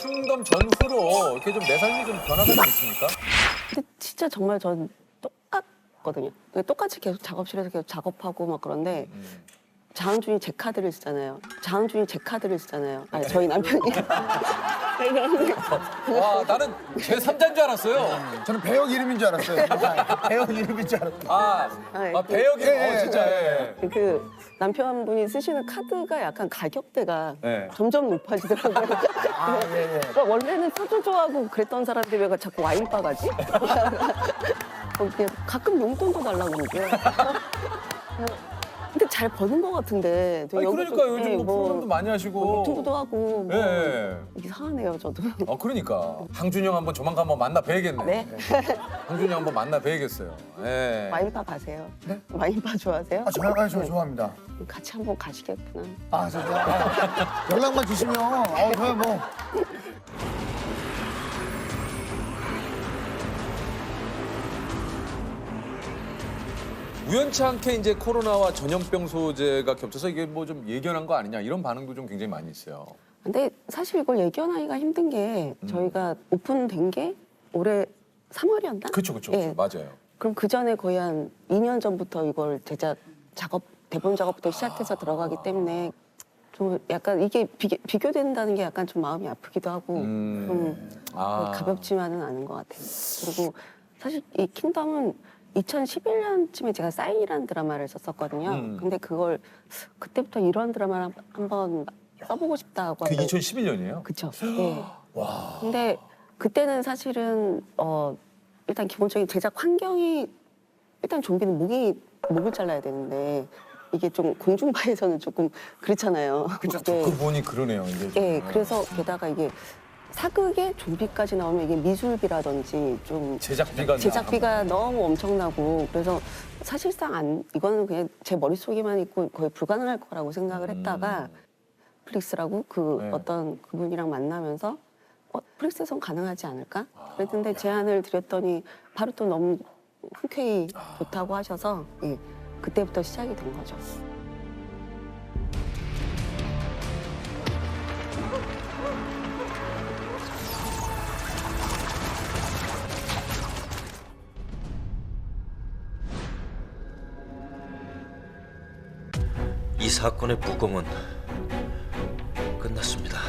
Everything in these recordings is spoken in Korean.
킹덤 전후로 이렇게 좀 내 삶이 좀 변화가 좀 있습니까? 근데 진짜 정말 전 똑같거든요. 똑같이 계속 작업실에서 계속 작업하고 막 그런데 장항준이 제 카드를 쓰잖아요. 장항준이 제 카드를 쓰잖아요. 아니, 저희 남편이. 와, 나는 제 3자인 줄 알았어요. 저는 배역 이름인 줄 알았어요. 배역 이름인 줄 알았어요. 배역이, 예, 진짜, 예. 그 남편분이 쓰시는 카드가 약간 가격대가 네. 점점 높아지더라고요. 그러니까 원래는 소주 좋아하고 그랬던 사람들이 왜 자꾸 와인바 가지? 그냥 가끔 용돈도 달라고 그러고요. 근데 잘 버는 것 같은데. 아니, 그러니까 요즘 뭐 프로그램도 많이 하시고. 유튜브도 하고. 뭐 예. 이상하네요, 저도. 그러니까. 항준이 형 한번 조만간 한번 만나 뵈야겠네. 네? 항준이 형 한번 만나 뵈야겠어요. 예. 와인바 가세요? 네? 와인바 좋아하세요? 저 좋아합니다. 같이 한번 가시겠구나. 진짜. 연락만 주시면, 저야 뭐. 우연치 않게 이제 코로나와 전염병 소재가 겹쳐서 이게 뭐 좀 예견한 거 아니냐 이런 반응도 좀 굉장히 많이 있어요. 근데 사실 이걸 예견하기가 힘든 게 저희가 오픈된 게 올해 3월이었나? 그렇죠. 예. 맞아요. 그럼 그 전에 거의 한 2년 전부터 이걸 제작 작업 대본 작업부터 시작해서 들어가기 때문에 좀 약간 이게 비교된다는 게 약간 좀 마음이 아프기도 하고 좀 가볍지만은 않은 것 같아요. 그리고 사실 이 킹덤은 2011년쯤에 제가 사인이라는 드라마를 썼었거든요. 근데 그걸 그때부터 이런 드라마를 한번 써보고 싶다고. 그 2011년이에요? 그쵸. 네. 와. 근데 그때는 사실은 일단 기본적인 제작 환경이 일단 좀비는 목을 잘라야 되는데 이게 좀 공중파에서는 조금 그렇잖아요. 그쵸. 네. 그 보니 그러네요. 이게. 예, 그래서 게다가 이게 사극에 좀비까지 나오면 이게 미술비라든지 좀 제작비가 너무 엄청나고 그래서 사실상 이거는 그냥 제 머릿속에만 있고 거의 불가능할 거라고 생각을 했다가 플릭스라고 네. 어떤 그분이랑 만나면서 플릭스에선 가능하지 않을까? 그랬는데 제안을 드렸더니 바로 또 너무 흔쾌히 좋다고 하셔서 예, 그때부터 시작이 된 거죠. 이 사건의 부검은 끝났습니다.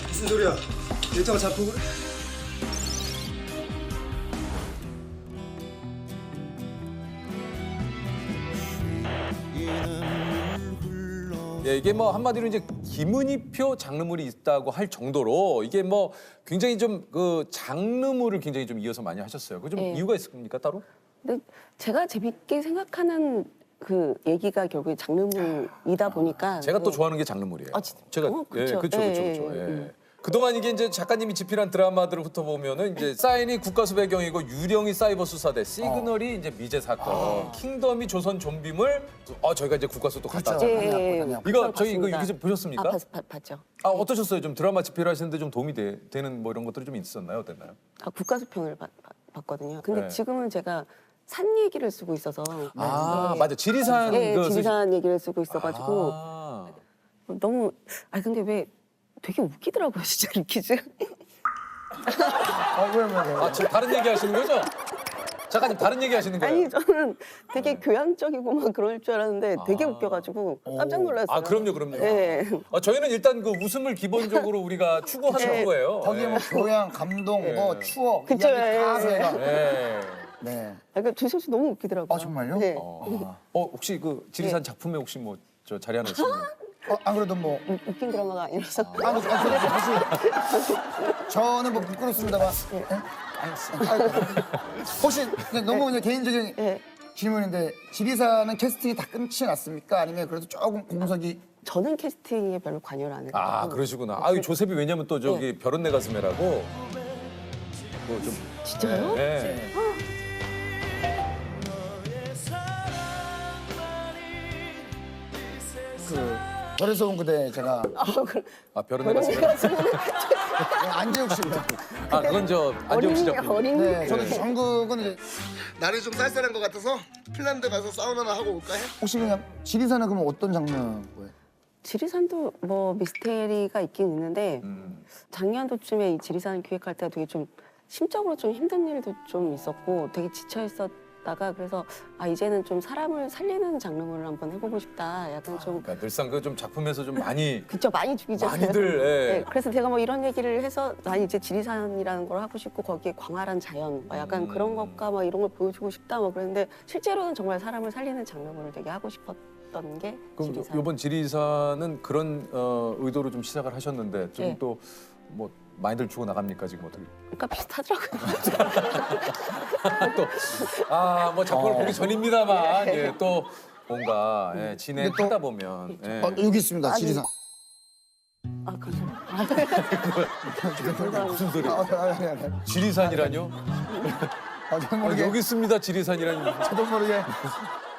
무슨 소리야? 일자가 잡고 그래? 예, 이게 뭐 한마디로 이제 김은희표 장르물이 있다고 할 정도로 이게 뭐 굉장히 좀 그 장르물을 굉장히 좀 이어서 많이 하셨어요. 그 좀 예. 이유가 있습니까 따로? 근데 제가 재밌게 생각하는 그 얘기가 결국에 장르물이다 보니까 제가 또 좋아하는 게 장르물이에요. 아, 진짜? 제가 그쵸. 그렇죠. 예. 그동안 이게 이제 작가님이 집필한 드라마들을 훑어보면은 이제 사인이 국가수 배경이고 유령이 사이버 수사대, 시그널이 이제 미제 사건, 킹덤이 조선 좀비물, 저희가 이제 국가수 또 갔다 그렇죠. 왔잖아요. 예. 이거 저희 이거 봤습니다. 여기서 보셨습니까? 봤죠. 어떠셨어요? 좀 드라마 집필하시는데 좀 도움이 되는 뭐 이런 것들이 좀 있었나요? 어땠나요? 국가수평을 봤거든요. 근데 네. 지금은 제가 산 얘기를 쓰고 있어서 맞아. 지리산 지리산 얘기를 쓰고 있어가지고 아. 너무 근데 왜 되게 웃기더라고요, 진짜 이 퀴즈. 왜. 지금 다른 얘기 하시는 거죠? 작가님 다른 얘기 하시는 거예요? 아니 저는 되게 교양적이고 막 그럴 줄 알았는데 되게 웃겨가지고 깜짝 놀랐어요. 그럼요. 네. 저희는 일단 그 웃음을 기본적으로 우리가 추구하는 거예요. 거기에 뭐 교양, 감동, 뭐 추억, 그쵸, 이야기 다 예. 저희가. 네. 네. 그러니까 주실 씨 너무 웃기더라고요. 정말요? 네. 혹시 그 지리산 작품에 혹시 뭐 저 자리 하나 있으면 안 그래도 뭐. 웃긴 드라마가 아니라서. 사실 저는 뭐 부끄럽습니다만. 예? 혹시 그냥 너무 그냥 개인적인 예. 질문인데 지리산은 캐스팅이 다 끝이 났습니까? 아니면 그래도 조금 공석이 저는 캐스팅에 별로 관여를 안 했고. 그러시구나. 조셉이 왜냐면 또 저기 별은 내 가슴에라고 좀 진짜요? 네. 그 별에서 온 그대 제가 아 별은 내가 쓰 안재욱 씨. 아 그건 저 안재욱 씨 작품. 어린이. 네, 저는 전국은 이제 날이 좀 쌀쌀한 것 같아서 핀란드 가서 사우나나 하고 올까 해? 혹시 그냥 지리산은 그러면 어떤 장르 거예요? 지리산도 뭐 미스테리가 있긴 있는데 작년도쯤에 이 지리산 기획할 때 되게 좀 심적으로 좀 힘든 일도 좀 있었고 되게 지쳐 있었다가 그래서 아 이제는 좀 사람을 살리는 장르를 한번 해보고 싶다. 약간 좀 그러니까 늘상 그 좀 작품에서 좀 많이 그쵸 많이 죽이잖아요. 많이들, 예. 네, 그래서 제가 뭐 이런 얘기를 해서 나 이제 지리산이라는 걸 하고 싶고 거기에 광활한 자연, 뭐 약간 그런 것과 뭐 이런 걸 보여주고 싶다 뭐 그랬는데 실제로는 정말 사람을 살리는 장르를 되게 하고 싶었던 게 그럼 지리산. 이번 지리산은 그런 의도로 좀 시작을 하셨는데 좀 네. 또 뭐 많이들 주고 나갑니까 지금 어떻게? 그러니까 비슷하더라고요. 또아뭐 작품을 보기 전입니다만 예, 또 뭔가 예, 진행하다 보면 예. 여기 있습니다. 지리산. 아 감사합니다. 무슨 소리? 아니. 지리산이라뇨? 저도 아, 모르게. 여기 있습니다 지리산이라니. 저도 모르게.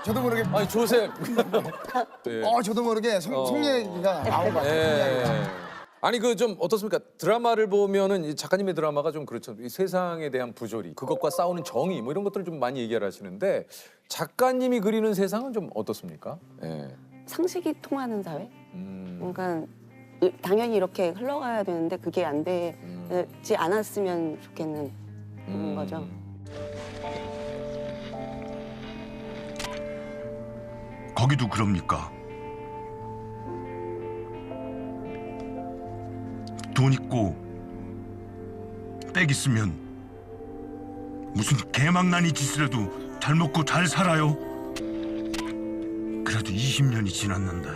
저도 모르게. 아니 조셉. 예. 저도 모르게 성 얘기가 나온 것 같아요. 예. 아니 그 좀 어떻습니까? 드라마를 보면은 이 작가님의 드라마가 좀 그렇죠. 이 세상에 대한 부조리, 그것과 싸우는 정의 뭐 이런 것들을 좀 많이 얘기를 하시는데 작가님이 그리는 세상은 좀 어떻습니까? 예. 상식이 통하는 사회. 그러니까 당연히 이렇게 흘러가야 되는데 그게 안 되지 않았으면 좋겠는 그런 거죠. 거기도 그럽니까? 돈 있고 빽 있으면 무슨 개망나니 짓을 해도 잘 먹고 잘 살아요. 그래도 20년이 지났는데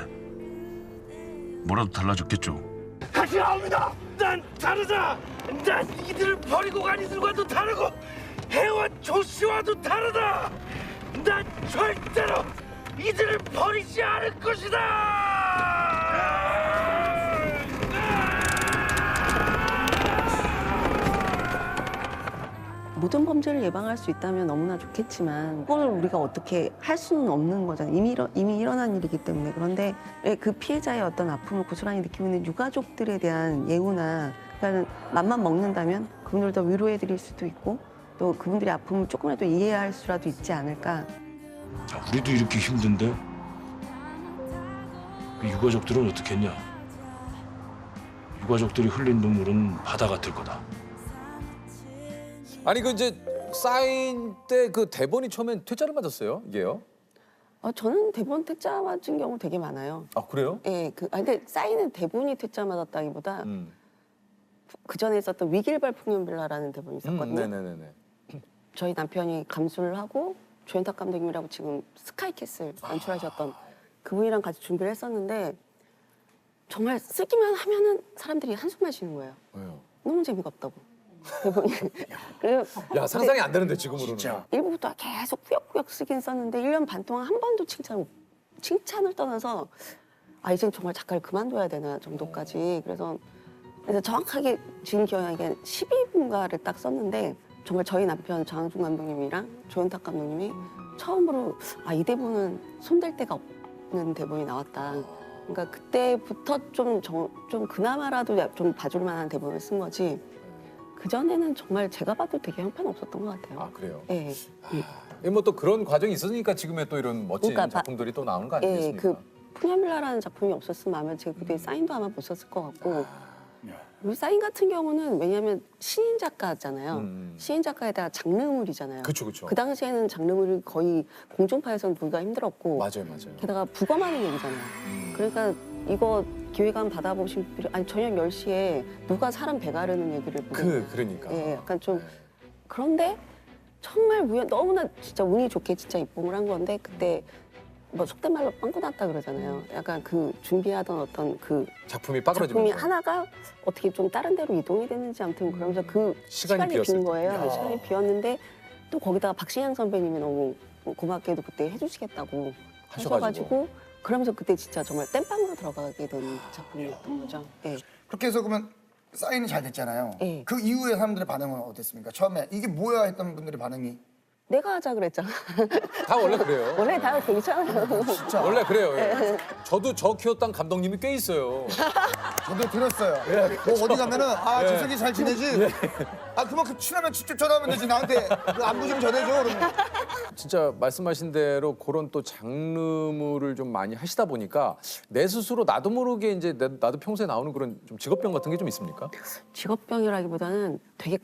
뭐라도 달라졌겠죠. 다시 나옵니다. 난 다르다. 난 이들을 버리고 간 이들과도 다르고 해원 조씨와도 다르다. 난 절대로 이들을 버리지 않을 것이다. 모든 범죄를 예방할 수 있다면 너무나 좋겠지만 그걸 우리가 어떻게 할 수는 없는 거잖아요. 이미 일어난 일이기 때문에. 그런데 그 피해자의 어떤 아픔을 고스란히 느끼고 있는 유가족들에 대한 예우나 그러니까 맘만 먹는다면 그분들도 위로해 드릴 수도 있고 또 그분들의 아픔을 조금이라도 이해할 수라도 있지 않을까. 우리도 이렇게 힘든데 그 유가족들은 어떻겠냐? 유가족들이 흘린 눈물은 바다 같을 거다. 아니 그 이제 사인 때 그 대본이 처음엔 퇴짜를 맞았어요 이게요? 저는 대본 퇴짜 맞은 경우 되게 많아요. 아 그래요? 예, 근데 사인은 대본이 퇴짜 맞았다기보다 그 전에 있었던 위길발 풍년빌라라는 대본이 있었거든요. 네네네네. 저희 남편이 감수를 하고 조현탁 감독님이라고 지금 스카이캐슬 연출하셨던 그분이랑 같이 준비를 했었는데 정말 쓰기만 하면은 사람들이 한숨만 쉬는 거예요. 왜요? 너무 재미가 없다고. 대본이. 그래서 야 상상이 안 되는데 지금으로는. 진짜. 1부부터 계속 꾸역꾸역 쓰긴 썼는데 1년 반 동안 한 번도 칭찬을 떠나서 아 이젠 정말 작가를 그만둬야 되나 정도까지 그래서 정확하게 지금 기억나게 12분가를 딱 썼는데 정말 저희 남편 장항준 감독님이랑 조현탁 감독님이 처음으로 아 이 대본은 손댈 데가 없는 대본이 나왔다. 그러니까 그때부터 좀 그나마라도 좀 봐줄 만한 대본을 쓴 거지. 그 전에는 정말 제가 봐도 되게 형편없었던 것 같아요. 아 그래요? 예. 뭐 또 그런 과정이 있으니까 지금의 또 이런 멋진 그러니까 작품들이 또 나오는 거 예, 아니겠습니까? 그 푸념빌라라는 작품이 없었으면 아마 제가 그때 사인도 아마 못 썼을 것 같고 그리고 사인 같은 경우는 왜냐하면 시인 작가잖아요. 시인 작가에다가 장르물이잖아요. 그쵸, 그쵸. 그 당시에는 장르물이 거의 공중파에서는 보기가 힘들었고 맞아요, 맞아요. 게다가 부검하는 얘기잖아요. 그러니까 이거 기획안 받아보신 분들이 아니 저녁 10시에 누가 사람 배 가르는 얘기를 보고 그러니까. 예, 약간 좀 그런데 정말 너무나 진짜 운이 좋게 진짜 입봉을 한 건데 그때 뭐 속된 말로 빵꾸 났다 그러잖아요. 약간 그 준비하던 어떤 그 작품이 작품이 빠그러지면서. 하나가 어떻게 좀 다른 데로 이동이 됐는지 아무튼 그러면서 그 시간이 시간이 비었을 빈 때. 거예요. 야. 시간이 비었는데 또 거기다가 박신양 선배님이 너무 고맙게도 그때 해주시겠다고 하셔가지고 그러면서 그때 진짜 정말 땜빵으로 들어가게 된 작품이었던 거죠. 예. 그렇게 해서 그러면 사인이 잘 됐잖아요. 네. 그 이후에 사람들의 반응은 어땠습니까? 처음에 이게 뭐야 했던 분들의 반응이 내가 하자 그랬잖아. 다 원래 그래요. 원래 다 괜찮아요. 원래 그래요. 예. 저도 저 키웠던 감독님이 꽤 있어요. 저도 들었어요. 뭐 어디 가면은 재석이 잘 지내지? 그만큼 친하면 직접 전화하면 되지. 나한테 그 안부 좀 전해줘. 그러면. 진짜 말씀하신 대로 그런 또 장르물을 좀 많이 하시다 보니까 내 스스로 나도 모르게 이제 나도 평소에 나오는 그런 좀 직업병 같은 게 좀 있습니까? 직업병이라기보다는 되게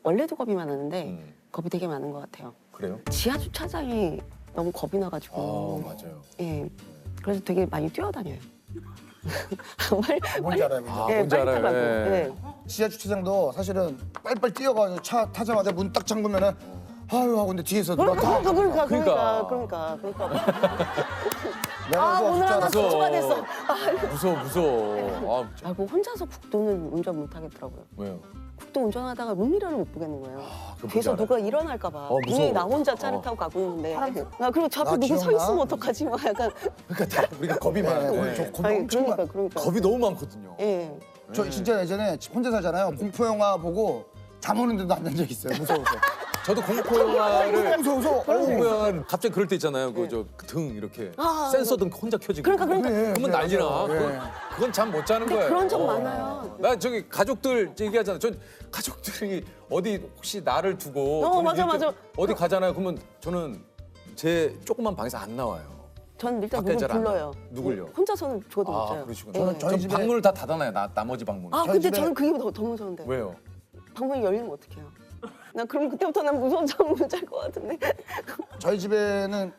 원래도 겁이 많았는데 겁이 되게 많은 것 같아요. 그래요? 지하 주차장이 너무 겁이 나가지고. 맞아요. 예. 그래서 되게 많이 뛰어다녀요. 뭔지 알아요. 근데. 예, 뭔지 빨리 알아요. 타라고. 예. 예. 지하 주차장도 사실은 빨리빨리 뛰어가서 차 타자마자 문 딱 잠그면은 아유 하고 근데 뒤에서 누가 다 그러니까. 내가 그거 오늘 하나 진짜 추가됐어. 무서워. 뭐 혼자서 국도는 운전 못 하겠더라고요. 왜요? 국도 운전하다가 룸미러를 못 보겠는 거예요. 그거 뒤에서 뭔지 누가 일어날까 봐. 무서워. 분명히 나 혼자 차를 타고 가고 있는데. 그리고 저 앞에 나 누구 서 기억나? 있으면 어떡하지? 막 약간. 그러니까 다 우리가 겁이 많아요. 오늘 저 겁이 아니, 엄청 많아. 그러니까. 겁이 너무 많거든요. 예. 저 진짜 예전에 혼자 살잖아요. 공포 영화 보고 잠 오는데도 안 잔 적 있어요. 무서워서. 저도 공포 영화를 무서워서. 공포 영화는 갑자기 그럴 때 있잖아요. 그 저 등 이렇게 센서 등 혼자 켜지고. 그러니까. 그러면 난리나. 예. 그건 잠 못 자는 거예요. 그런 적 많아요. 나 저기 가족들 얘기하잖아. 전 가족들이 어디 혹시 나를 두고 저는 맞아, 이렇게 맞아. 어디 가잖아요. 그러면 저는 제 조그만 방에서 안 나와요. 전 일단 밖에 누굴 잘안 불러요. 나와요. 누굴요? 혼자서는 죽어도 못 자요. 그러시구나. 예. 저희 전 집에- 방문을 다 닫아놔요. 나머지 방문. 근데 집에- 저는 그게 더 무서운데. 왜요? 방문이 열리면 어떡해요? 나 그럼 그때부터 난 무서운 잠 못 잘 것 같은데. 저희 집에는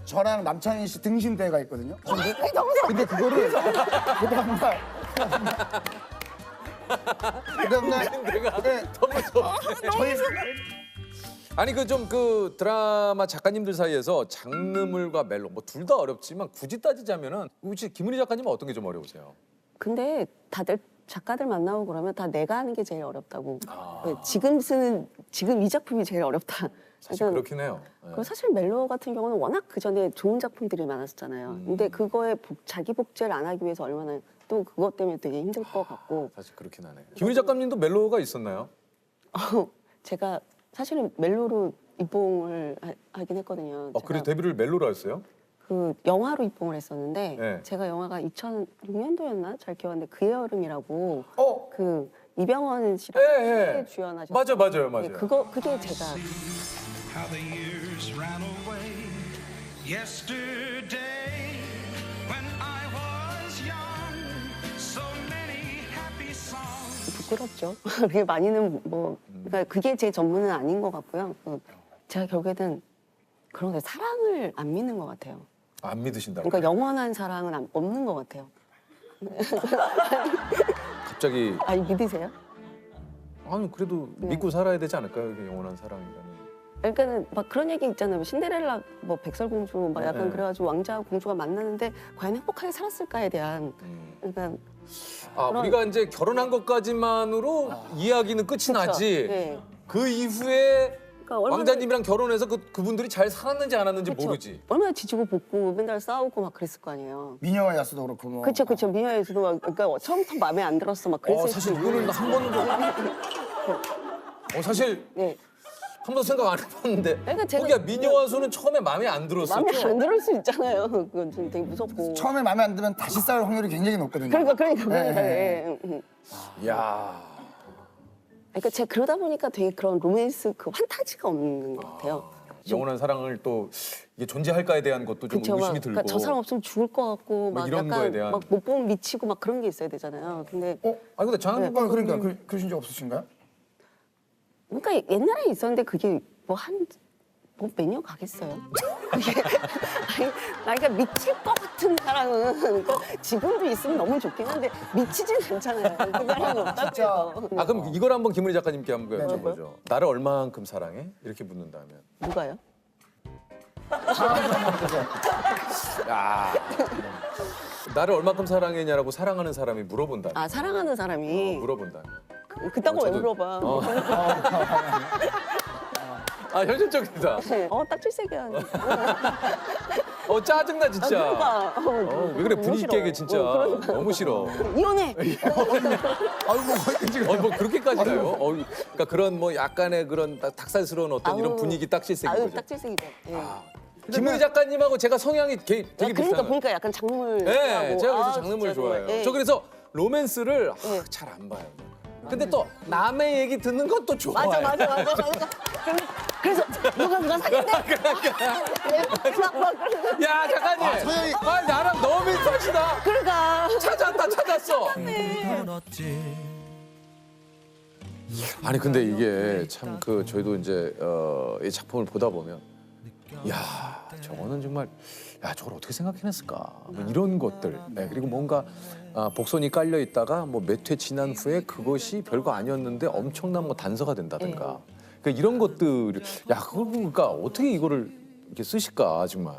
저랑 남창희 씨 등신대가 있거든요. 근데 그거를 그 다음날 저희 아니 그 좀 그 드라마 작가님들 사이에서 장르물과 멜로 뭐 둘 다 어렵지만 굳이 따지자면은 혹시 김은희 작가님은 어떤 게 좀 어려우세요? 근데 다들 작가들 만나고 그러면 다 내가 하는 게 제일 어렵다고. 아. 네, 지금 이 작품이 제일 어렵다. 사실 그렇긴 해요. 예. 그리고 사실 멜로 같은 경우는 워낙 그 전에 좋은 작품들이 많았잖아요. 근데 그거에 자기 복제를 안 하기 위해서 얼마나 또 그것 때문에 되게 힘들 것 같고. 사실 그렇긴 하네. 김은희 작가님도 멜로가 있었나요? 제가 사실은 멜로로 입봉을 하긴 했거든요. 그래 제가 데뷔를 멜로로 했어요? 그 영화로 입봉을 했었는데 네. 제가 영화가 2006년도였나 잘 기억하는데 그의 여름이라고 그 이병헌 씨랑 예, 예. 주연하셨어요. 맞아요. 네, 그게 제가 How the years ran away yesterday when I was young. So many happy songs. 부끄럽죠. 그게 많이는 뭐 그러니까 그게 제 전문은 아닌 것 같고요. 제가 결국에는 그런 데 사랑을 안 믿는 것 같아요. 안 믿으신다고. 그러니까 영원한 사랑은 없는 것 같아요. 갑자기 아니 믿으세요? 아니 그래도 믿고 살아야 되지 않을까요? 이게 영원한 사랑이라는. 그러니까는 막 그런 얘기 있잖아요. 뭐 신데렐라, 뭐 백설공주, 막 약간 네. 그래가지고 왕자와 공주가 만나는데 과연 행복하게 살았을까에 대한 그러니까 그런- 우리가 이제 결혼한 것까지만으로 이야기는 끝이 그쵸? 나지. 네. 그 이후에 그러니까 얼마나- 왕자님이랑 결혼해서 그분들이 잘 살았는지 안 살았는지 그쵸? 모르지. 얼마나 지지고 볶고 맨날 싸우고 막 그랬을 거 아니에요. 미녀와 야수도 그렇고 뭐. 그렇죠. 미녀에서도 막 그러니까 처음부터 마음에 안 들었어 막 그랬을 사실 수도 이거는 있고. 한 번도 사실 네. 한 번도 생각 안 해봤는데. 그러니까 제가- 거기가 미녀와수는 처음에 마음에 안 들었었죠. 마음에 안 들을 수 있잖아요. 그건 좀 되게 무섭고. 처음에 마음에 안 들면 다시 싸울 확률이 굉장히 높거든요. 그러니까. 네. 야. 그러니까 제가 그러다 보니까 되게 그런 로맨스 그 환타지가 없는 것 같아요. 영원한 사랑을 또 이게 존재할까에 대한 것도 좀 그쵸, 의심이 막, 들고. 그러니까 저 사람 없으면 죽을 것 같고 뭐 막 이런 거에 약간 대한- 막 못 보면 미치고 막 그런 게 있어야 되잖아요. 근데 아니 근데 장한국 그러니까 감독님 그러신 적 없으신가요? 그러니까 옛날에 있었는데 그게 뭐 몇 년 가겠어요? 그게 아니, 그러니까 미칠 것 같은 사람은 그러니까 지금도 있으면 너무 좋긴 한데 미치진 않잖아요. 그 사람이 없다고 해서. 그럼 이걸 한번 김은희 작가님께 한번 네, 여쭤보죠. 나를 얼만큼 사랑해? 이렇게 묻는다면. 누가요? 야. 나를 얼만큼 사랑했냐라고 사랑하는 사람이 물어본다면. 아 사랑하는 사람이 물어본다면. 그딴 거 왜 저도- 물어봐? 현실적이다. 딱 7세기야. 짜증나 진짜. 그러니까. 왜 그래 분위기 싫어. 깨게 진짜. 그러니까. 너무 싫어. 이혼해. 아유 뭐 지금 뭐 그렇게까지 가요? 그러니까 그런 뭐 약간의 그런 닭살스러운 어떤 이런 아우, 분위기 딱 실색인 아유, 거죠. 딱 질색이죠. 예. 김은희 작가님하고 제가 성향이 되게 그러니까 비슷해요. 보니까 약간 장르물. 네, 제가 그래서 장르물 진짜 좋아해요. 예. 저 그래서 로맨스를 예. 잘 안 봐요. 근데 또 남의 얘기 듣는 것도 좋아해요. 맞아. 그래서 누가 사귀는데? 야 작가님, 나랑 너무 비슷하시다. 그러니까. 찾았어. 아니 근데 이게 참 그 저희도 이제 이 작품을 보다 보면 야 저거는 정말 야 저걸 어떻게 생각해냈을까 뭐 이런 것들 네, 그리고 뭔가 복선이 깔려 있다가 뭐 몇 회 지난 후에 그것이 별거 아니었는데 엄청난 뭐 단서가 된다든가 그러니까 이런 것들 야 그걸 보니까 어떻게 이거를 이렇게 쓰실까 정말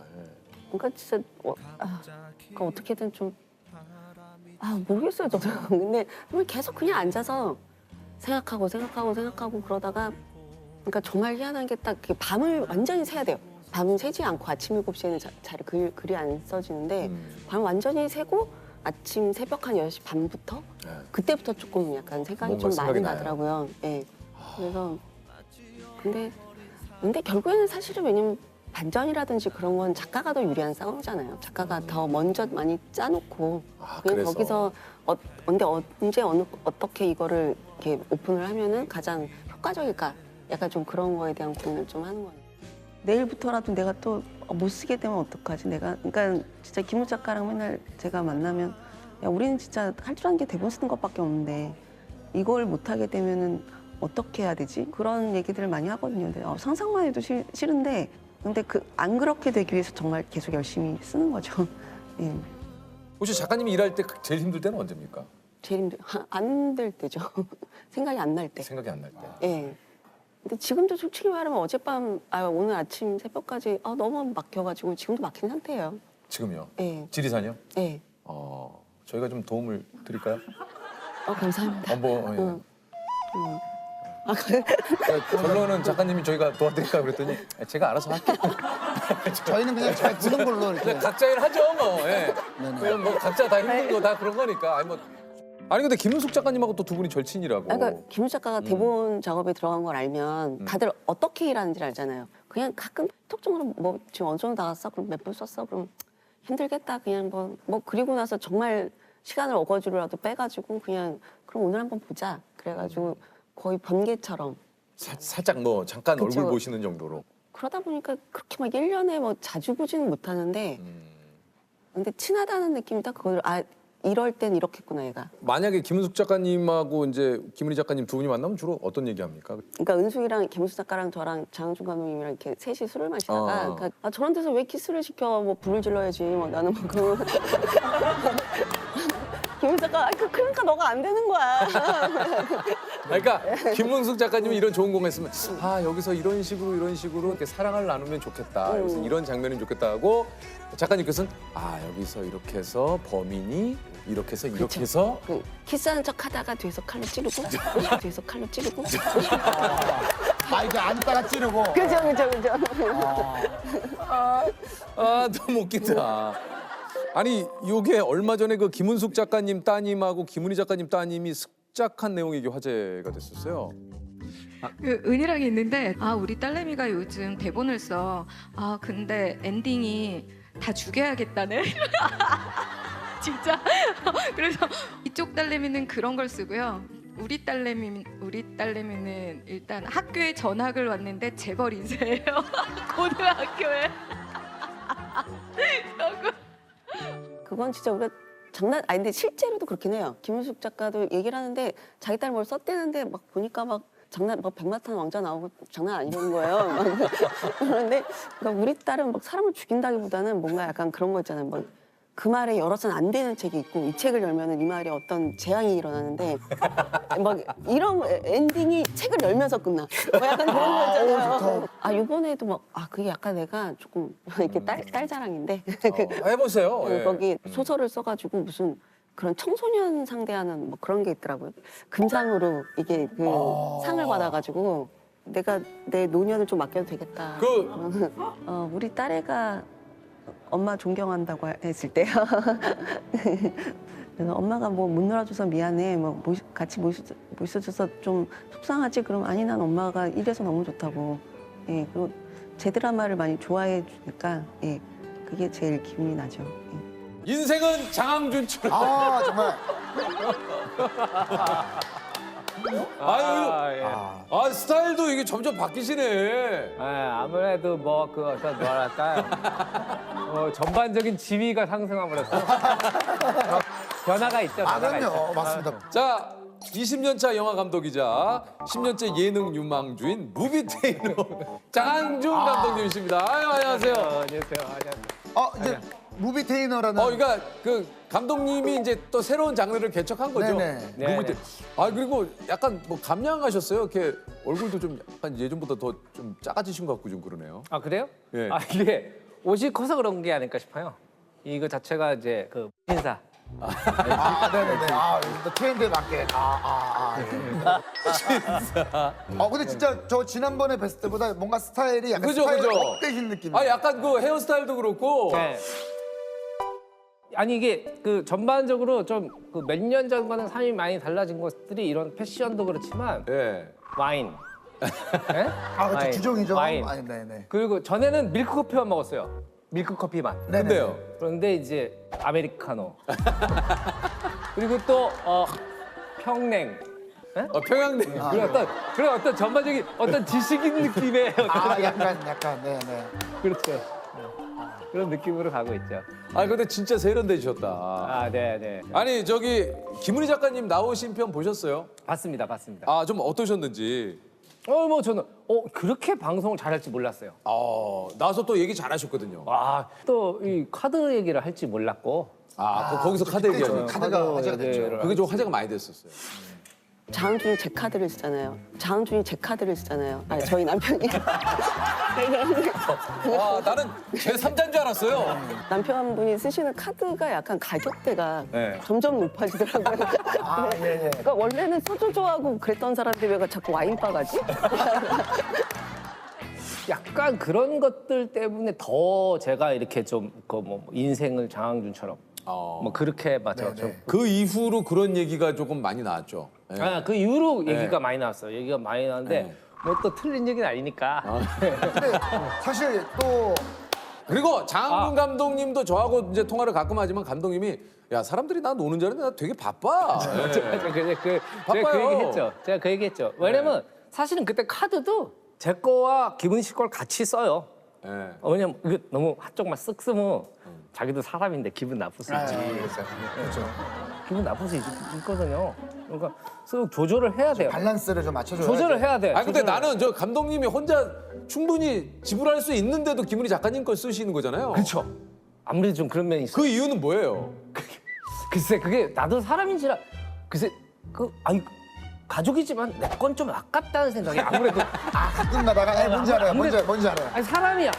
그러니까 진짜 그러니까 어떻게든 좀 모르겠어요 저도. 근데 정말 계속 그냥 앉아서 생각하고 그러다가 그러니까 정말 희한한 게 딱 밤을 완전히 새야 돼요. 밤은 새지 않고 아침 7시에는 잘 글이 안 써지는데 밤 완전히 새고 아침 새벽 한 10시 반부터 그때부터 조금 약간 생각이 뭔가 좀 많이 생각이 나요. 나더라고요. 예. 그래서 근데 결국에는 사실은 왜냐면 반전이라든지 그런 건 작가가 더 유리한 싸움이잖아요. 작가가 더 먼저 많이 짜놓고 그냥 그래서. 거기서 언제 어떻게 이거를 이렇게 오픈을 하면은 가장 효과적일까? 약간 좀 그런 거에 대한 고민을 좀 하는 거예요. 내일부터라도 내가 또 못 쓰게 되면 어떡하지? 내가 그러니까 진짜 김우 작가랑 맨날 제가 만나면 야 우리는 진짜 할 줄 아는 게 대본 쓰는 것밖에 없는데 이걸 못 하게 되면은 어떻게 해야 되지? 그런 얘기들을 많이 하거든요. 근데 상상만 해도 싫은데 근데 안 그렇게 되기 위해서 정말 계속 열심히 쓰는 거죠. 예. 혹시 작가님이 일할 때 제일 힘들 때는 언제입니까? 제일 안 될 때죠. 생각이 안 날 때. 생각이 안 날 때. 예. 근데 지금도 솔직히 말하면 어젯밤, 오늘 아침 새벽까지 너무 막혀가지고 지금도 막힌 상태예요. 지금요? 예. 지리산이요? 예. 저희가 좀 도움을 드릴까요? 감사합니다. 뭐 그래? 결론은 작가님이 저희가 도와드릴까 그랬더니 제가 알아서 할게요. 저희는 그냥 잘 부는 걸로 이렇게. 그냥 각자 일 하죠 뭐. 예. 네네. 그냥 뭐 각자 다 힘든 거 다 그런 거니까. 아니 근데 김은숙 작가님하고 또 두 분이 절친이라고. 그러니까 김우 작가가 대본 작업에 들어간 걸 알면 다들 어떻게 일하는지 알잖아요. 그냥 가끔 톡적으로 뭐 지금 어느 정도 나왔어? 그럼 몇 분 썼어? 그럼 힘들겠다. 그냥 뭐 그리고 나서 정말 시간을 어거지로라도 빼가지고 그냥 그럼 오늘 한번 보자. 그래가지고 거의 번개처럼. 살짝 뭐 잠깐 그쵸. 얼굴 보시는 정도로. 그러다 보니까 그렇게 막 1년에 뭐 자주 보지는 못하는데 근데 친하다는 느낌이 딱 그걸 이럴 땐 이렇겠구나 얘가. 만약에 김은숙 작가님하고 이제 김은희 작가님 두 분이 만나면 주로 어떤 얘기합니까? 그러니까 은숙이랑 김은숙 작가랑 저랑 장은준 감독님이랑 이렇게 셋이 술을 마시다가 그러니까 저런 데서 왜 키스를 시켜? 뭐 불을 질러야지. 뭐 나는 뭐 그 김은숙 작가 그러니까 너가 안 되는 거야. 그러니까 김은숙 작가님이 이런 좋은 공을 했으면 여기서 이런 식으로 이렇게 사랑을 나누면 좋겠다. 여기서 이런 장면이 좋겠다 하고 작가님께서는 여기서 이렇게 해서 범인이 이렇게 해서 이렇게 해서 그 키스하는 척 하다가 뒤에서 칼로 찌르고 뒤에서 칼로 찌르고 이게 안 따라 찌르고. 그죠. 너무 웃긴다. 아니 요게 얼마 전에 그 김은숙 작가님 따님하고 김은희 작가님 따님이 습작한 내용이 이게 화제가 됐었어요. 그 은희랑 있는데 우리 딸내미가 요즘 대본을 써. 근데 엔딩이 다 죽여야겠다네. 진짜. 그래서 이쪽 딸내미는 그런 걸 쓰고요. 우리 딸내미는 일단 학교에 전학을 왔는데 재벌 인쇄예요. 고등학교에. 그건 진짜 우리가 근데 실제로도 그렇긴 해요. 김은숙 작가도 얘기를 하는데 자기 딸 뭘 썼대는데 막 보니까 막 백마탄 왕자 나오고 장난 아니라는 거예요. 그런데 그러니까 우리 딸은 막 사람을 죽인다기보다는 뭔가 약간 그런 거 있잖아요. 뭐 그 말에 열어서는 안 되는 책이 있고 이 책을 열면은 이 말에 어떤 재앙이 일어나는데 막 이런 엔딩이 책을 열면서 끝나. 뭐 약간 그런 거 있잖아요. 이번에도 막 그게 약간 내가 조금 이렇게 딸 자랑인데 해보세요. 예. 거기 소설을 써가지고 무슨 그런 청소년 상대하는 뭐 그런 게 있더라고요. 금상으로 이게 그 상을 받아가지고 내가 내 노년을 좀 맡겨도 되겠다. 그 우리 딸애가 엄마 존경한다고 했을 때요. 그래서 엄마가 뭐 못 놀아줘서 미안해, 뭐 같이 못 있어줘서 좀 속상하지. 그럼 아니 난 엄마가 이래서 너무 좋다고. 예, 그리고 제 드라마를 많이 좋아해 주니까 예, 그게 제일 기분이 나죠. 예. 인생은 장항준처럼. 아 정말. 아 스타일도 이게 점점 바뀌시네. 아무래도 뭐 그 어떤 뭐랄까요 전반적인 지위가 상승함으로써 변화가 있죠. 변화가 있죠. 그럼요. 맞습니다. 자, 20년 차 영화 감독이자 10년째 예능 유망주인 무비테이너 장항준 감독님이십니다. 아유, 안녕하세요. 안녕하세요. 이제 무비 테이너라는. 그러니까 그 감독님이 이제 또 새로운 장르를 개척한 거죠. 네네. 무비테이너. 아 그리고 약간 뭐 감량하셨어요. 이렇게 얼굴도 좀 약간 예전보다 더 좀 작아지신 것 같고 좀 그러네요. 아 그래요? 예. 아 이게 옷이 커서 그런 게 아닐까 싶어요. 이거 자체가 이제 그 인사. 네네네. 또 트렌드에 맞게. 근데 진짜 저 지난번에 뵀을 때보다 뭔가 스타일이 약간 그죠, 스타일이 그죠. 업되신 느낌. 아 약간 그 헤어스타일도 그렇고. 네. 아니 이게 그 전반적으로 좀 그 몇 년 전과는 삶이 많이 달라진 것들이 이런 패션도 그렇지만 예. 와인. 네? 그렇죠. 와인, 주종이죠. 와인. 네네. 그리고 전에는 밀크 커피만 먹었어요. 밀크 커피만. 근데요. 그런데 이제 아메리카노. 그리고 또 평냉. 네? 평양냉. 그런 어떤 전반적인 어떤 지식인 느낌의 어떤 약간 네네. 그렇죠. 네. 그런 느낌으로 가고 있죠. 아 근데 진짜 세련되셨다. 아, 네. 아니 저기 김은희 작가님 나오신 편 보셨어요? 봤습니다. 아 좀 어떠셨는지. 뭐 저는 그렇게 방송을 잘할지 몰랐어요. 나와서 또 얘기 잘하셨거든요. 또 이 카드 얘기를 할지 몰랐고. 거기서 카드 얘기하니. 카드가 화제가 됐죠. 그게 좀 화제가 많이 됐었어요. 장항준이 제 카드를 쓰잖아요. 장항준이 제 카드를 쓰잖아요. 아니, 저희 남편이. 와 나는 제 3자인 줄 알았어요. 남편분이 쓰시는 카드가 약간 가격대가 네. 점점 높아지더라고요. 그러니까 원래는 소주 좋아하고 그랬던 사람들이 왜 자꾸 와인바 가지? 약간 그런 것들 때문에 더 제가 이렇게 좀 그 뭐 인생을 장항준처럼 뭐 그렇게 맞죠. 그 이후로 그런 얘기가 조금 많이 나왔죠. 예. 그 이후로 네. 얘기가 많이 나왔어요. 얘기가 많이 나왔는데 네. 뭐 또 틀린 얘기는 아니니까. 근데 사실 또 그리고 장항준 감독님도 저하고 이제 통화를 가끔 하지만 감독님이 야 사람들이 나 노는 줄 알았는데 나 되게 바빠. 예. 제가 그 바빠요. 얘기했죠. 제가 그 얘기했죠. 왜냐면 사실은 그때 카드도 제 거와 김은희 씨 걸 같이 써요. 예. 왜냐면 이거 너무 한쪽만 쓱 쓰면 자기도 사람인데 기분 나쁠 수 있지. 기분 나쁠 수 있거든요. 그러니까 쓱 조절을 해야 돼요. 밸런스를 좀 맞춰줘야 조절을 해야 돼. 아니 근데 조절을. 나는 저 감독님이 혼자 충분히 지불할 수 있는데도 김은희 작가님 걸 쓰시는 거잖아요. 그렇죠. 아무래도 좀 그런 면이 있어요. 그 이유는 뭐예요? 글쎄 그게 나도 사람인지라 글쎄 아니 가족이지만 내 건 좀 아깝다는 생각이 아무래도 가끔 가다가 뭔지 알아요. 뭔지 알아요. 아니 사람이야.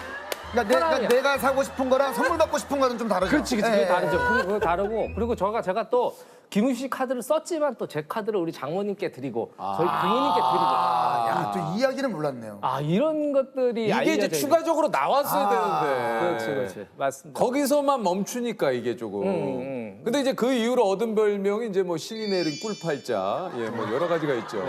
그러니까 내가 사고 싶은 거랑 선물 받고 싶은 거는 좀 다르죠. 그렇지 그게 예, 다르죠. 예. 그거 다르고 그리고 제가 또 김은희 씨 카드를 썼지만 또 제 카드를 우리 장모님께 드리고 저희 부모님께 드리고 또 이야기는 몰랐네요. 이런 것들이 이게 알려져 이제 있는 추가적으로 나왔어야 되는데. 그렇지 맞습니다. 거기서만 멈추니까 이게 조금. 근데 이제 그 이후로 얻은 별명이 이제 뭐 신이 내린 꿀팔자, 뭐 여러 가지가 있죠.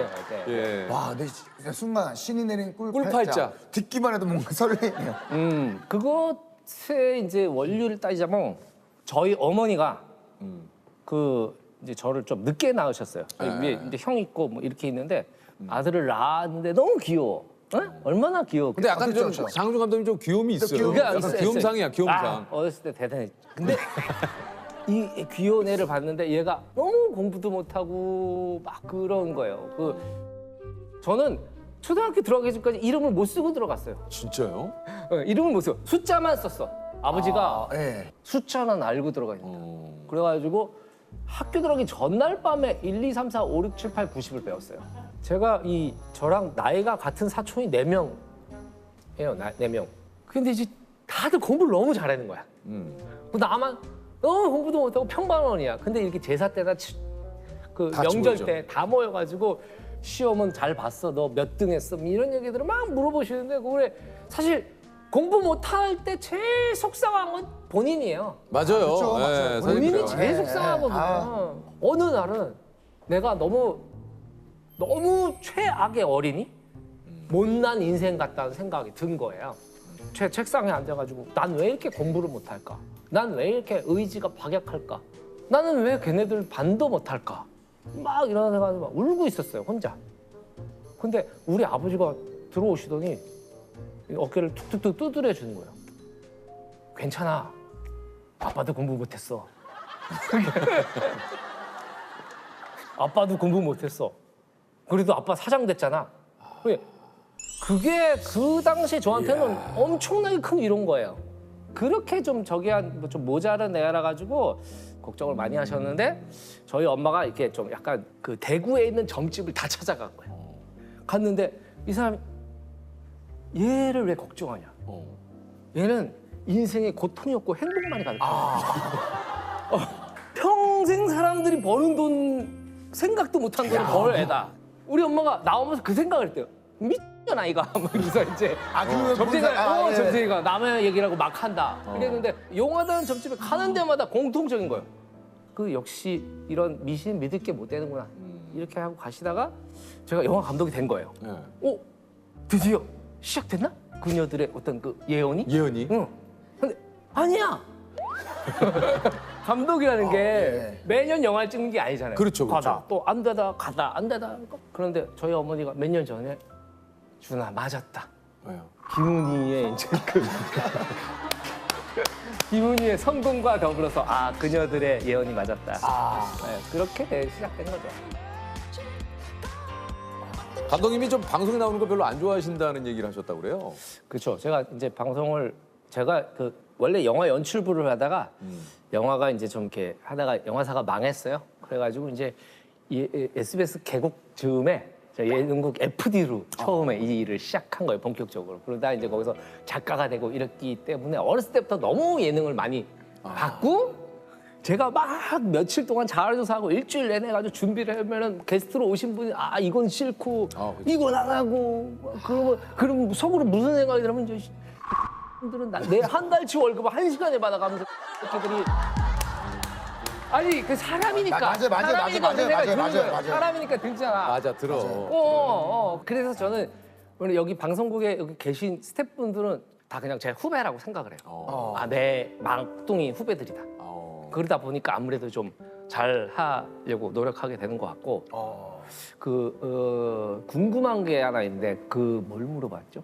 예. 와, 근데 진짜 순간 신이 내린 꿀팔자. 꿀팔자. 듣기만 해도 뭔가 설레네요. 그것의 이제 원료를 따지자면 저희 어머니가 이제 저를 좀 늦게 낳으셨어요. 위에 이제 형 있고 뭐 이렇게 있는데 아들을 낳았는데 너무 귀여워. 얼마나 귀여워. 근데 약간 좀 그렇죠. 장항준 감독님 좀 귀요미 있어요. 귀여움. 약간 있어요, 귀염상이야, 귀염상. 어렸을 때 대단했지. 근데 이 귀여운 애를 봤는데 얘가 너무 공부도 못하고 막 그런 거예요. 저는 초등학교 들어가기 전까지 이름을 못 쓰고 들어갔어요. 진짜요? 이름을 못 쓰고 숫자만 썼어. 아버지가 예. 숫자는 알고 들어가 있다. 그래가지고 학교 들어가기 전날 밤에 1, 2, 3, 4, 5, 6, 7, 8, 90을 배웠어요. 제가 저랑 나이가 같은 사촌이 4명이에요. 4명. 근데 이제 다들 공부를 너무 잘하는 거야. 나만 너무 공부도 못하고 평범원이야. 근데 이렇게 제사 때나 그 다 명절 모이죠. 때 다 모여가지고 시험은 잘 봤어. 너 몇 등 했어? 이런 얘기들을 막 물어보시는데 그래 사실 공부 못할 때 제일 속상한 건 본인이에요. 맞아요. 그렇죠, 맞아요. 사실 본인이 그래요. 제일 속상하거든요. 어느 날은 내가 너무 최악의 어린이? 못난 인생 같다는 생각이 든 거예요. 제 책상에 앉아가지고 난 왜 이렇게 공부를 못할까? 난 왜 이렇게 의지가 박약할까? 나는 왜 걔네들 반도 못할까? 막 이런 생각을 막 울고 있었어요, 혼자. 근데 우리 아버지가 들어오시더니 어깨를 툭툭툭 두드려 주는 거예요. 괜찮아. 아빠도 공부 못했어. 아빠도 공부 못했어. 그래도 아빠 사장 됐잖아. 그게 그 당시 저한테는 엄청나게 큰 위로인 거예요. 그렇게 좀 저기한 좀 모자란 애라 가지고 걱정을 많이 하셨는데 저희 엄마가 이렇게 좀 약간 그 대구에 있는 점집을 다 찾아간 거예요. 갔는데 이 사람이 얘를 왜 걱정하냐? 얘는 인생의 고통이 없고 행복만이 가득해. 평생 사람들이 버는 돈 생각도 못한 돈을 벌 애다. 우리 엄마가 나오면서 그 생각을 했대요. 미쳤나 이가 그래서 이제 점쟁이가 남의 얘기라고 막 한다. 그랬는데 용하다는 점집에 가는 데마다 공통적인 거예요. 그 역시 이런 미신 믿을 게 못 되는구나. 이렇게 하고 가시다가 제가 영화 감독이 된 거예요. 드디어 시작됐나? 그녀들의 어떤 그 예언이? 예언이? 응. 근데 아니야. 감독이라는 게 매년 영화를 찍는 게 아니잖아요. 그렇죠, 그렇죠. 가다 또 안 되다 가다 안 되다. 그런데 저희 어머니가 몇 년 전에 준아 맞았다. 왜요? 김은희의 이제 그 김은희의 성공과 더불어서 그녀들의 예언이 맞았다. 네, 그렇게 시작된 거죠. 감독님이 좀 방송에 나오는 거 별로 안 좋아하신다는 얘기를 하셨다고 그래요. 그렇죠. 제가 이제 제가 그 원래 영화 연출부를 하다가 영화가 이제 좀 이렇게 하다가 영화사가 망했어요. 그래가지고 이제 SBS 개국 즈음에 예능국 FD로 처음에 이 일을 시작한 거예요, 본격적으로. 그러다 이제 거기서 작가가 되고 이랬기 때문에 어렸을 때부터 너무 예능을 많이 봤고 제가 막 며칠 동안 자료조사하고 일주일 내내 가지고 준비를 하면은 게스트로 오신 분이 이건 싫고 이건 안 하고 그럼 속으로 무슨 생각이 들으면 이제 들은 내 한 달치 월급을 1시간에 받아가면서 이렇게들이 아니 그 사람이니까 맞아. 사람이니까 들잖아. 맞아, 들어. 그래서 저는 오늘 여기 방송국에 여기 계신 스태프분들은 다 그냥 제 후배라고 생각을 해요. 내 막둥이 후배들이다. 그러다 보니까 아무래도 좀 잘 하려고 노력하게 되는 것 같고 궁금한 게 하나 있는데 뭘 물어봤죠?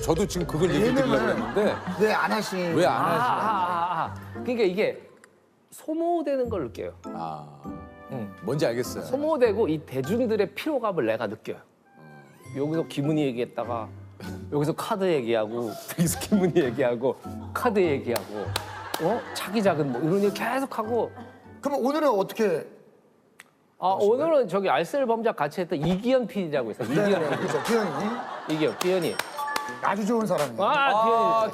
저도 지금 그걸 얘기 드리려고 했는데 왜 안 하시는? 왜 안 하시나? 그러니까 이게 소모되는 걸 느껴요. 뭔지 알겠어요. 소모되고 이 대중들의 피로감을 내가 느껴요. 여기서 김은희 얘기했다가 여기서 카드 얘기하고 여기서 김은희 얘기하고 카드 얘기하고 차기작은 뭐 이런 얘기 계속하고. 그럼 오늘은 어떻게? 오늘은 저기 알쓸범작 같이 했던 이기현 PD라고 있어요. 이기현 그렇죠. 기현이. 아주 좋은 사람이에요.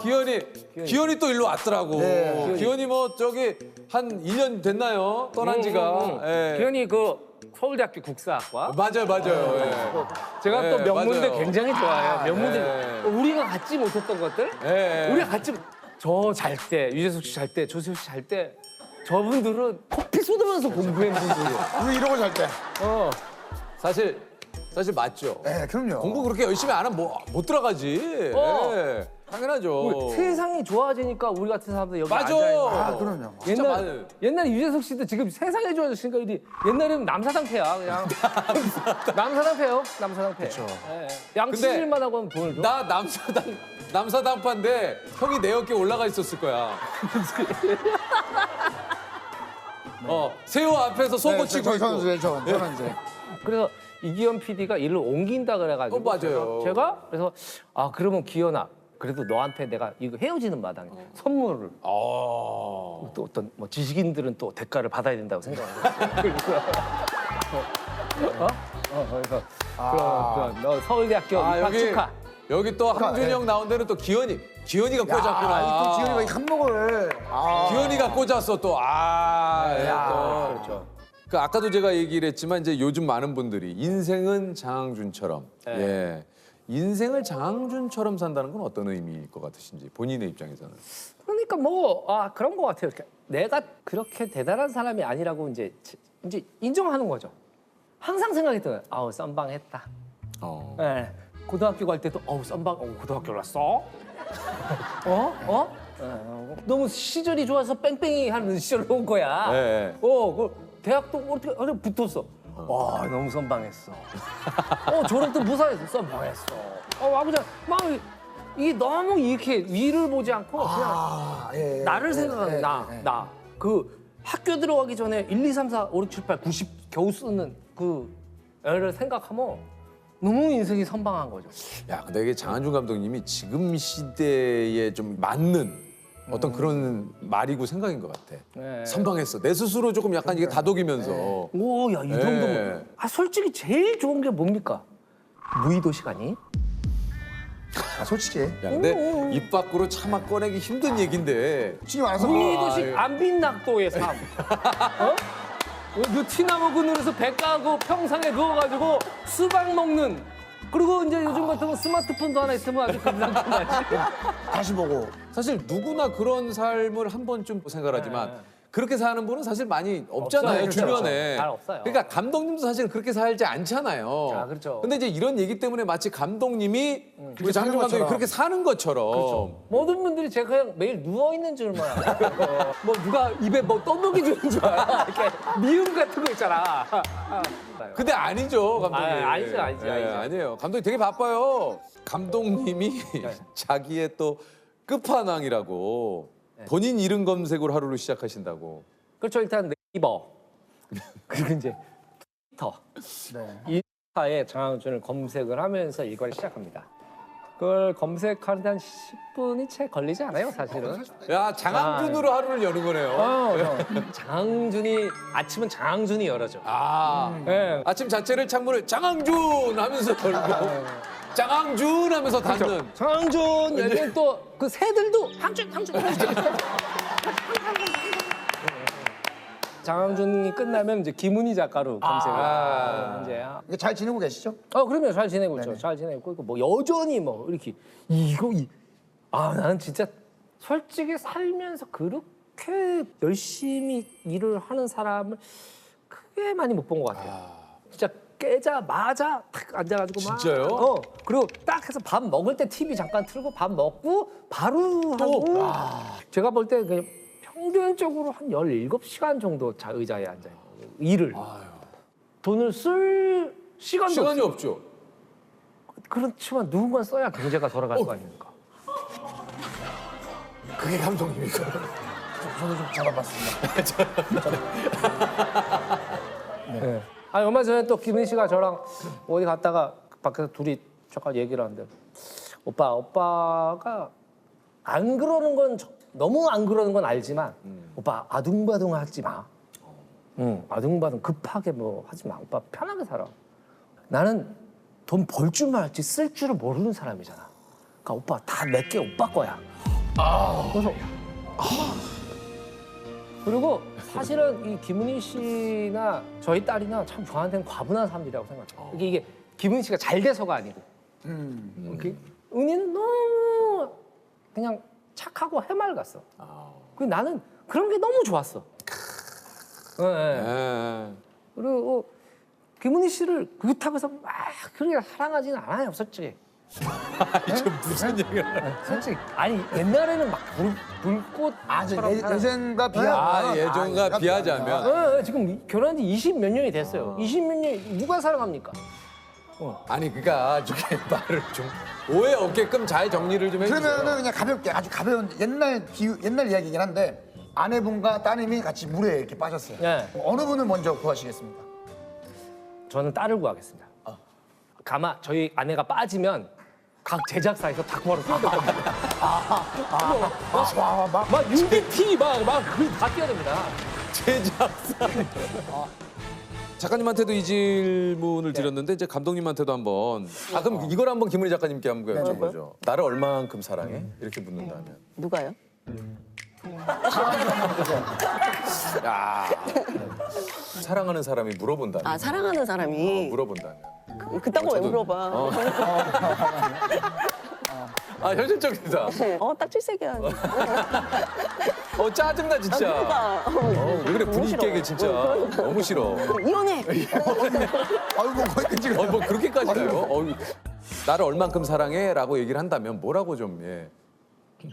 기현이 또 일로 왔더라고. 네. 기현이 뭐 저기 한 1년 됐나요? 떠난 지가. 예. 기현이 그 서울대학교 국사학과. 맞아요. 예. 제가 또 예, 명문대 맞아요. 굉장히 좋아해요. 명문대 예. 우리가 갖지 못했던 것들. 예. 우리가 갖지 저 잘 때, 유재석 씨 잘 때, 조세호 씨 잘 때 저분들은 커피 쏟으면서 공부한 분들이에요. 우리 이러고 잘 때. 사실 맞죠. 네, 그럼요. 공부 그렇게 열심히 안 하면 못 들어가지. 예. 당연하죠. 세상이 좋아지니까 우리 같은 사람들 여기 맞아. 앉아있는 그럼요. 진짜 맞아요. 옛날에 유재석 씨도 지금 세상이 좋아졌으니까 옛날에는 남사당패야 그냥. 남사당패요. 양치질만 하고 하면 돈을 줘. 나 남사당파인데 형이 내 어깨에 올라가 있었을 거야. 새우 앞에서 속옷 치고 있고. 저는 이제. 그래서 이기현 PD가 일로 옮긴다 그래가지고 맞아요. 제가 그래서 그러면 기현아 그래도 너한테 내가 이거 헤어지는 마당에 선물을 또 어떤 뭐 지식인들은 또 대가를 받아야 된다고 생각하고 그래서 그럼 너 서울대학교 입학 축하. 여기 또 함준영 나온 데는 또 기현이가 꽂았구나. 또 기현이가 이 한몫을. 기현이가 꽂았어 또. 그렇죠. 그 아까도 제가 얘기를 했지만 이제 요즘 많은 분들이 인생은 장항준처럼 인생을 장항준처럼 산다는 건 어떤 의미일 것 같으신지 본인의 입장에서는. 근데 그러니까 뭐 그런 것 같아요. 내가 그렇게 대단한 사람이 아니라고 이제 인정하는 거죠. 항상 생각했던 거예요. 썸방했다. 네. 고등학교 갈 때도 썸방 고등학교 갔어? 너무 시절이 좋아서 뺑뺑이 하는 시절로 온 거야. 네. 대학도 어떻게 붙었어. 와 너무 썸방했어. 졸업도 무사했어. 썸방했어. 아버지 막 이게 너무 이렇게 위를 보지 않고 그냥 나를 생각하는 나. 그 학교 들어가기 전에 1, 2, 3, 4, 5, 6, 7, 8, 90 겨우 쓰는 그 애를 생각하면 너무 인생이 선방한 거죠. 야, 근데 이게 장한준 감독님이 지금 시대에 좀 맞는 어떤 그런 말이고 생각인 것 같아. 네. 선방했어. 내 스스로 조금 약간 이게 다독이면서. 야 이 정도면. 솔직히 제일 좋은 게 뭡니까? 무의도 시간이. 솔직히. 야, 근데 입 밖으로 차마 꺼내기 힘든 얘긴데. 솔직히 말해서 무의도식 안빈낙도의 삶. 느티나무 그늘에서 배 까고 평상에 누워가지고 수박 먹는. 그리고 이제 요즘 같으면 스마트폰도 하나 있으면 아주 괜찮잖아요. 다시 보고. 사실 누구나 그런 삶을 한 번쯤 생각하지만 그렇게 사는 분은 사실 많이 없잖아요, 없어요. 주변에. 잘 없어요. 그러니까 감독님도 사실 그렇게 살지 않잖아요. 그렇죠. 근데 이제 이런 얘기 때문에 마치 감독님이 우리 장준 사는 감독이 것처럼. 그렇게 사는 것처럼. 모든 분들이 제가 그냥 매일 누워있는 줄만 알아요. 뭐 누가 입에 뭐 떠먹이 주는 줄 알아. 이렇게 미음 같은 거 있잖아. 근데 아니죠, 감독님. 아니죠. 아니에요. 감독님 되게 바빠요. 감독님이 자기의 또 끝판왕이라고 본인 이름 검색으로 하루를 시작하신다고. 그렇죠. 일단 네이버. 그리고 이제 트위터. 인스타에 장항준을 검색을 하면서 일과를 시작합니다. 그걸 검색하는데 한 10분이 채 걸리지 않아요, 사실은. 야, 장항준으로 하루를 여는 거네요. 장항준이 아침은 장항준이 열어줘. 네. 아침 자체를 창문을 장항준 하면서 열고 장항준 하면서 닫는. 장항준 열면 또 그 새들도 항준. 장항준이 끝나면 이제 김은희 작가로 검색을 이제. 이게 잘 지내고 계시죠? 그럼요. 잘 지내고 있죠. 잘 지내고 있고 뭐 여전히 뭐 이렇게 나는 진짜 솔직히 살면서 그렇게 열심히 일을 하는 사람을 크게 많이 못 본 것 같아요. 진짜 깨자마자 탁 앉아가지고 막. 진짜요? 그리고 딱 해서 밥 먹을 때 TV 잠깐 틀고 밥 먹고 바로 하고. 제가 볼 때 그냥 평균적으로 한 17시간 정도 의자에 앉아요. 일을. 돈을 쓸 시간이 없죠. 그렇지만 누군가 써야 경제가 돌아갈 거 아닙니까? 그게 감독님이죠. 저도 좀 잡아봤습니다. 네. 얼마 전에 또 김은 씨가 저랑 어디 갔다가 밖에서 둘이 잠깐 얘기를 하는데 오빠가 안 그러는 건 너무 안 그러는 건 알지만 오빠 아둥바둥 하지 마. 아둥바둥 급하게 뭐 하지 마. 오빠 편하게 살아. 나는 돈 벌 줄만 알지 쓸 줄을 모르는 사람이잖아. 그러니까 오빠 다 내게 오빠 거야. 그래서 그리고 사실은 이 김은희 씨나 저희 딸이나 참 저한테는 과분한 사람들이라고 생각해요. 이게 김은희 씨가 잘 돼서가 아니고 은희는 너무 그냥 착하고 해맑았어. 그 나는 그런 게 너무 좋았어. 그리고 김은희 씨를 그렇다고 해서 막 그렇게 사랑하지는 않아요, 솔직히. 이게 무슨 얘기야? 솔직히 아니 옛날에는 막 불꽃처럼 예전과 비하면 예전과 비하자면 지금 결혼한 지 20 몇 년이 됐어요. 20 몇 년이 누가 사랑합니까? 아니 그러니까 저게 말을 좀 오해 없게끔 잘 정리를 좀 해주세요. 그러면은 그냥 가볍게 아주 가벼운 옛날 이야기이긴 한데 아내분과 따님이 같이 물에 이렇게 빠졌어요. 네. 어느 분을 먼저 구하시겠습니까? 저는 딸을 구하겠습니다. 가마 저희 아내가 빠지면 각 제작사에서 다큐바로 뛰어들 겁니다. 막 UDT 다 뛰어듭니다. 제작사. 작가님한테도 이 질문을 드렸는데 이제 감독님한테도 한번. 그럼 이걸 한번 김은희 작가님께 한번 여쭤보죠. 나를 얼마만큼 사랑해? 이렇게 묻는다면. 누가요? 야. 사랑하는 사람이 물어본다면. 사랑하는 사람이 물어본다면. 그딴 거 왜 물어봐? 아 현실적이다. 딱 질색이야. 짜증나 진짜. 왜 그래 분위기 깨게 진짜. 너무 싫어. 이혼해. 아이고 거기까지 가요. 뭐 그렇게까지 가요? 나를 얼만큼 사랑해?라고 얘기를 한다면 뭐라고 좀 예. 이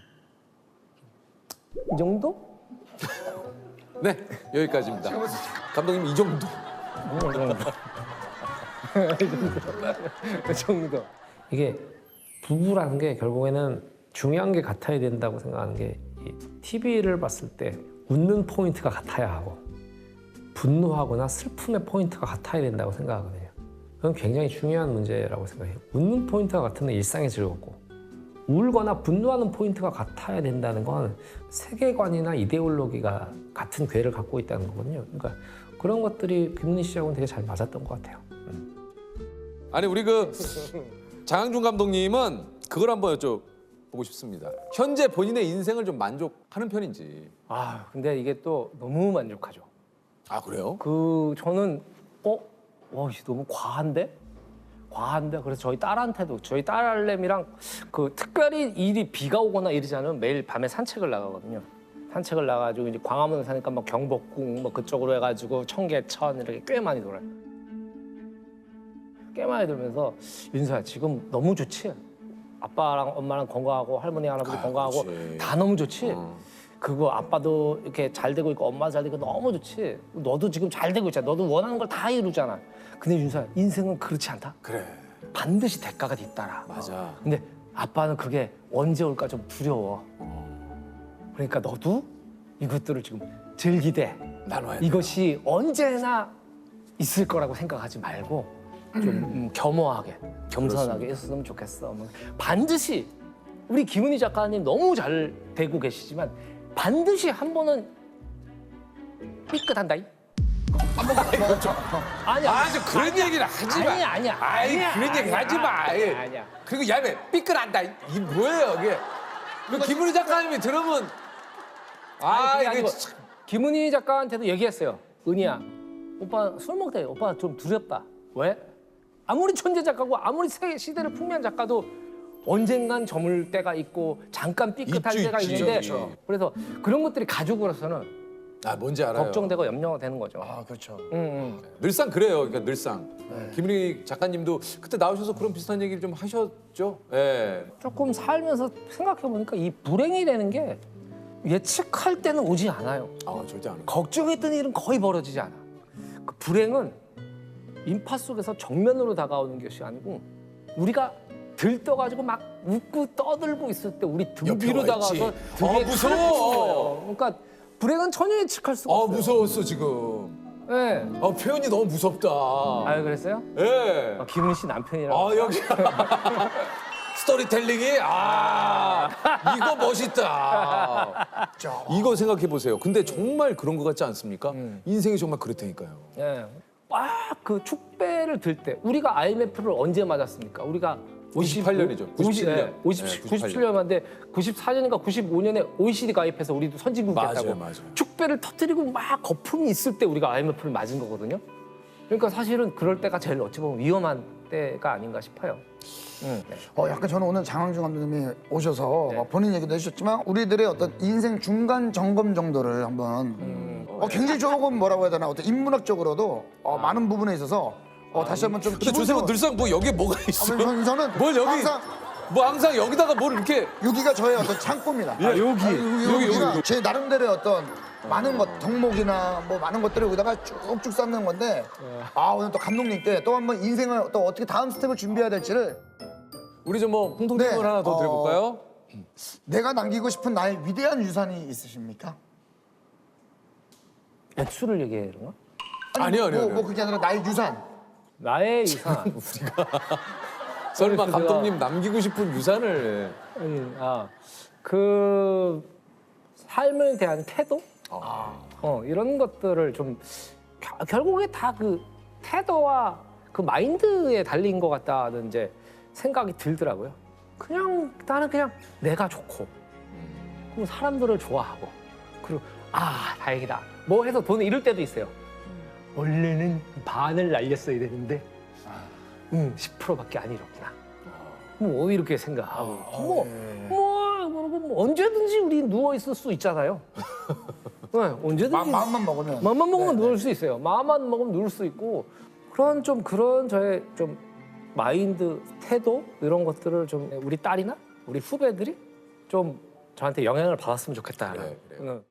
정도? 네 여기까지입니다. 감독님 이 정도. 그 정도. 이게 부부라는 게 결국에는 중요한 게 같아야 된다고 생각하는 게 TV를 봤을 때 웃는 포인트가 같아야 하고 분노하거나 슬픔의 포인트가 같아야 된다고 생각하거든요. 그건 굉장히 중요한 문제라고 생각해요. 웃는 포인트가 같으면 일상이 즐겁고 울거나 분노하는 포인트가 같아야 된다는 건 세계관이나 이데올로기가 같은 궤를 갖고 있다는 거거든요. 그러니까 그런 것들이 김은희 씨하고는 되게 잘 맞았던 것 같아요. 아니 우리 그 장항준 감독님은 그걸 한번 여쭤보고 싶습니다. 현재 본인의 인생을 좀 만족하는 편인지. 아 근데 이게 또 너무 만족하죠. 아 그래요? 저는 이게 너무 과한데? 그래서 저희 딸한테도 저희 딸내미랑 특별히 일이 비가 오거나 이러지 않으면 매일 밤에 산책을 나가거든요. 산책을 나가지고 이제 광화문 사니까 막 경복궁 뭐 그쪽으로 해가지고 청계천 이렇게 꽤 많이 돌아요. 꽤 많이 돌면서 윤서야 지금 너무 좋지? 아빠랑 엄마랑 건강하고 할머니 할아버지 건강하고 그렇지. 다 너무 좋지? 그거 아빠도 이렇게 잘 되고 있고 엄마 잘 되고 너무 좋지? 너도 지금 잘 되고 있잖아. 너도 원하는 걸 다 이루잖아. 근데 윤서야 인생은 그렇지 않다? 그래. 반드시 대가가 뒤따라. 맞아. 근데 아빠는 그게 언제 올까 좀 두려워. 그러니까 너도 이것들을 지금 즐기되 나눠야 돼. 이것이 언제나 있을 거라고 생각하지 말고 좀 겸허하게 겸손하게 했으면 좋겠어. 뭐 반드시 우리 김은희 작가님 너무 잘 되고 계시지만 반드시 한 번은 삐끗한다이. 아니야. 아, 그런 얘기를 하지 마. 아니야. 아이, 그런 얘기 하지 마. 아니야. 그리고 야매 삐끗한다. 이 뭐예요, 이게? 그 김은희 작가님이 들으면 그게 이게 아니고 참- 김은희 작가한테도 얘기했어요. 은희야, 오빠 술 먹을 때 오빠 좀 두렵다. 왜? 아무리 천재 작가고 아무리 시대를 풍미한 작가도 언젠간 저물 때가 있고 잠깐 삐끗할 있지, 때가 있지. 있는데 그렇죠. 그래서 그런 것들이 가족으로서는 뭔지 알아요. 걱정되고 염려가 되는 거죠. 그렇죠. 늘상 그래요. 그러니까 늘상. 김은희 작가님도 그때 나오셔서 그런 비슷한 얘기를 좀 하셨죠. 예. 조금 살면서 생각해 보니까 이 불행이라는 게 예측할 때는 오지 않아요. 절대 안 해요. 걱정했던 일은 거의 벌어지지 않아. 그 불행은 인파 속에서 정면으로 다가오는 것이 아니고 우리가 들떠가지고 막 웃고 떠들고 있을 때 우리 등 옆에 뒤로 와 다가와서 있지. 등에 무서워. 칼을 쏘아요. 그러니까 불행은 전혀 예측할 수가 없어요. 무서웠어 지금. 네. 표현이 너무 무섭다. 그랬어요? 예. 김은 씨 남편이라고. 여기 스토리텔링이 이거 멋있다. 이거 생각해 보세요. 근데 정말 그런 것 같지 않습니까? 인생이 정말 그렇다니까요. 예. 막 그 축배를 들 때 우리가 IMF를 언제 맞았습니까? 우리가 98년이죠. 97년. 97년인데 94년인가 95년에 OECD 가입해서 우리도 선진국이 됐다고. 맞아요. 축배를 터뜨리고 막 거품이 있을 때 우리가 IMF를 맞은 거거든요. 그러니까 사실은 그럴 때가 제일 어찌 보면 위험한 때가 아닌가 싶어요. 약간 저는 오늘 장항준 감독님이 오셔서 네. 본인 얘기도 해주셨지만 우리들의 어떤 인생 중간 점검 정도를 한번 굉장히 조금 뭐라고 해야 되나 어떤 인문학적으로도 많은 부분에 있어서 다시 한번 좀 근데 조세호 늘상 뭐 여기에 뭐가 있어? 저는 뭘 여기 항상 여기다가 뭘 이렇게 여기가 저의 어떤 창고입니다. 여기가 제 나름대로의 어떤 많은 것 덕목이나 뭐 많은 것들을 여기다가 쭉쭉 쌓는 건데 오늘 또 감독님께 또 한번 인생을 또 어떻게 다음 스텝을 준비해야 될지를 우리 좀 뭐 공통점을 네. 하나 더 드려볼까요? 내가 남기고 싶은 나의 위대한 유산이 있으십니까? 액수를 얘기해 그런가? 아니요. 뭐 그게 아니라 나의 유산. 나의 유산. 설마 제가- 감독님 남기고 싶은 유산을 그 삶에 대한 태도? 이런 것들을 좀 결국에 다 그 태도와 그 마인드에 달린 것 같다는 이제 생각이 들더라고요. 나는 그냥 내가 좋고 그리고 사람들을 좋아하고 그리고 다행이다 뭐 해서 돈을 잃을 때도 있어요. 원래는 반을 날렸어야 되는데 10%밖에 안 잃었구나. 뭐 이렇게 생각하고 뭐 언제든지 우리 누워 있을 수 있잖아요. 네, 언제든지 마음만 먹으면. 마음만 먹으면 누울 수 있어요. 마음만 먹으면 누울 수 있고 그런 저의 좀 마인드, 태도 이런 것들을 좀 우리 딸이나 우리 후배들이 좀 저한테 영향을 받았으면 좋겠다. 그래. 응.